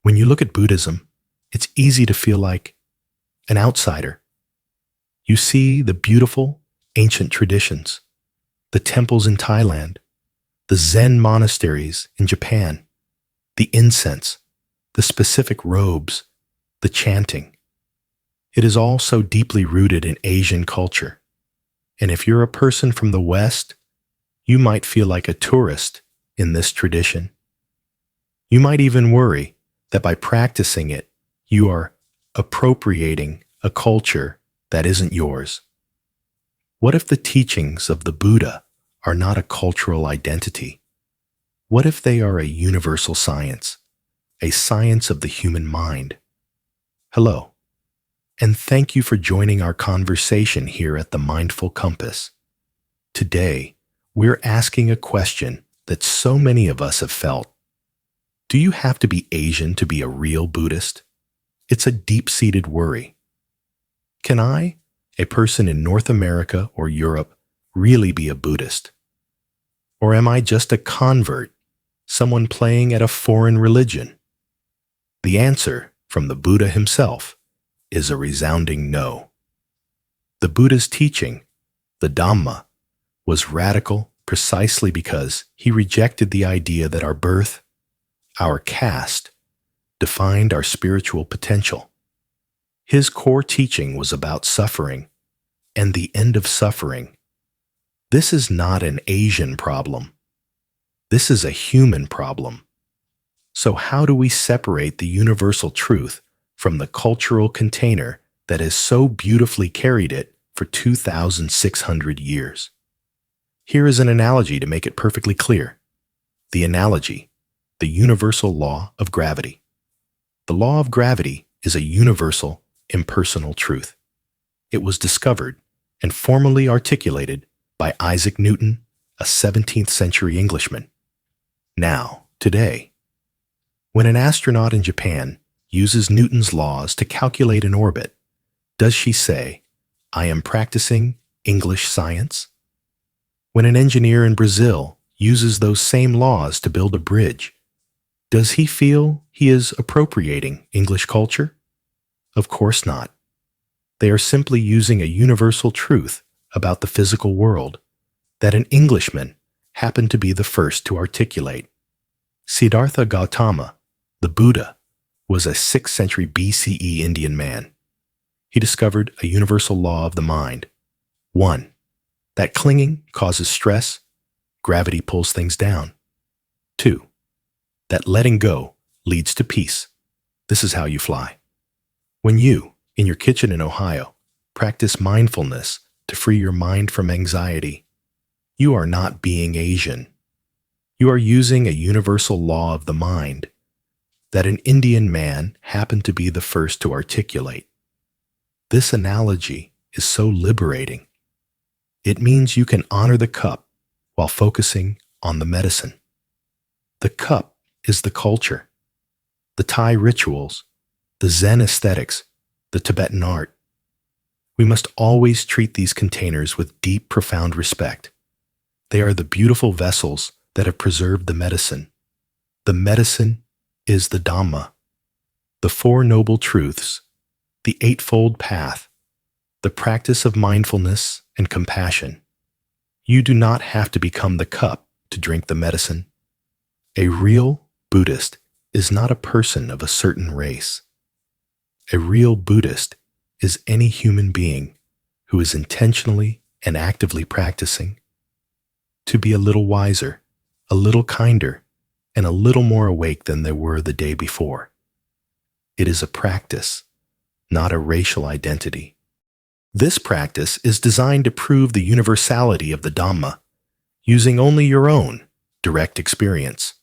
When you look at Buddhism, it's easy to feel like an outsider. You see the beautiful, ancient traditions, the temples in Thailand, the Zen monasteries in Japan, the incense, the specific robes, the chanting. It is all so deeply rooted in Asian culture. And if you're a person from the West, you might feel like a tourist in this tradition. You might even worry that by practicing it, you are appropriating a culture that isn't yours. What if the teachings of the Buddha are not a cultural identity? What if they are a universal science, a science of the human mind? Hello, and thank you for joining our conversation here at the Mindful Compass. Today, we're asking a question that so many of us have felt. Do you have to be Asian to be a real Buddhist? It's a deep-seated worry. Can I, a person in North America or Europe, really be a Buddhist? Or am I just a convert, someone playing at a foreign religion? The answer from the Buddha himself is a resounding no. The Buddha's teaching, the Dhamma, was radical precisely because he rejected the idea that our birth, our caste, defined our spiritual potential. His core teaching was about suffering and the end of suffering. This is not an Asian problem. This is a human problem. So how do we separate the universal truth from the cultural container that has so beautifully carried it for 2,600 years? Here is an analogy to make it perfectly clear. The analogy, the universal law of gravity. The law of gravity is a universal, impersonal truth. It was discovered and formally articulated by Isaac Newton, a 17th century Englishman. Now, today, when an astronaut in Japan uses Newton's laws to calculate an orbit, does she say, "I am practicing English science"? When an engineer in Brazil uses those same laws to build a bridge, does he feel he is appropriating English culture? Of course not. They are simply using a universal truth about the physical world that an Englishman happened to be the first to articulate. Siddhartha Gautama, the Buddha, was a 6th century BCE Indian man. He discovered a universal law of the mind. 1. That clinging causes stress, gravity pulls things down. 2. That letting go leads to peace. This is how you fly. When you, in your kitchen in Ohio, practice mindfulness to free your mind from anxiety, you are not being Asian. You are using a universal law of the mind that an Indian man happened to be the first to articulate. This analogy is so liberating. It means you can honor the cup while focusing on the medicine. The cup is the culture, the Thai rituals, the Zen aesthetics, the Tibetan art. We must always treat these containers with deep, profound respect. They are the beautiful vessels that have preserved the medicine. The medicine is the Dhamma, the Four Noble Truths, the Eightfold Path, the practice of mindfulness and compassion. You do not have to become the cup to drink the medicine. A real Buddhist is not a person of a certain race. A real Buddhist is any human being who is intentionally and actively practicing to be a little wiser, a little kinder, and a little more awake than they were the day before. It is a practice, not a racial identity. This practice is designed to prove the universality of the Dhamma, using only your own direct experience.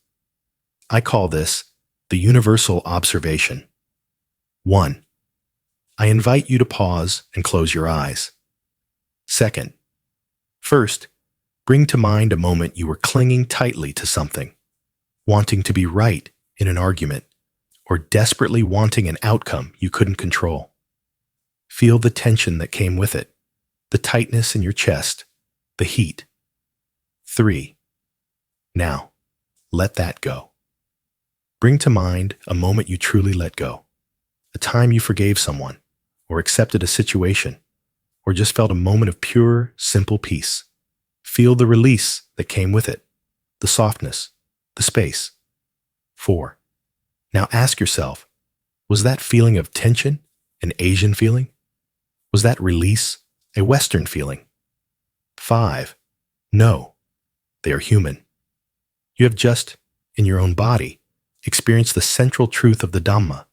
I call this the universal observation. 1. I invite you to pause and close your eyes. 2. First, bring to mind a moment you were clinging tightly to something, wanting to be right in an argument, or desperately wanting an outcome you couldn't control. Feel the tension that came with it, the tightness in your chest, the heat. 3. Now, let that go. Bring to mind a moment you truly let go, a time you forgave someone, or accepted a situation, or just felt a moment of pure, simple peace. Feel the release that came with it, the softness, the space. 4. Now ask yourself, was that feeling of tension an Asian feeling? Was that release a Western feeling? 5. No, they are human. You have just, in your own body, experienced the central truth of the Dhamma.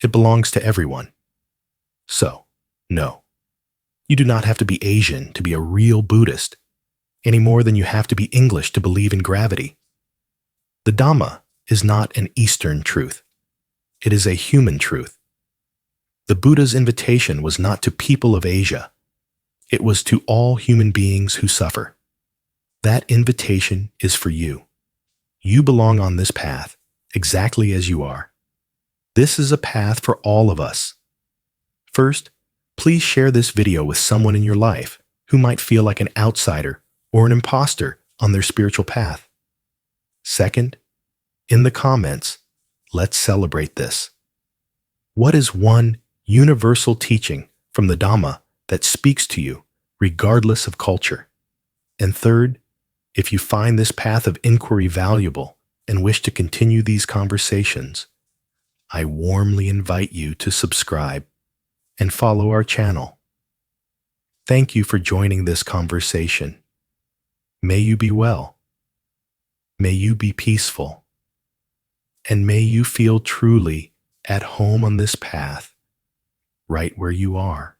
It belongs to everyone. So, no. You do not have to be Asian to be a real Buddhist, any more than you have to be English to believe in gravity. The Dhamma is not an Eastern truth. It is a human truth. The Buddha's invitation was not to people of Asia. It was to all human beings who suffer. That invitation is for you. You belong on this path exactly as you are. This is a path for all of us. First, please share this video with someone in your life who might feel like an outsider or an imposter on their spiritual path. Second, in the comments, let's celebrate this. What is one universal teaching from the Dhamma that speaks to you regardless of culture? And third, if you find this path of inquiry valuable and wish to continue these conversations, I warmly invite you to subscribe and follow our channel. Thank you for joining this conversation. May you be well. May you be peaceful. And may you feel truly at home on this path, right where you are.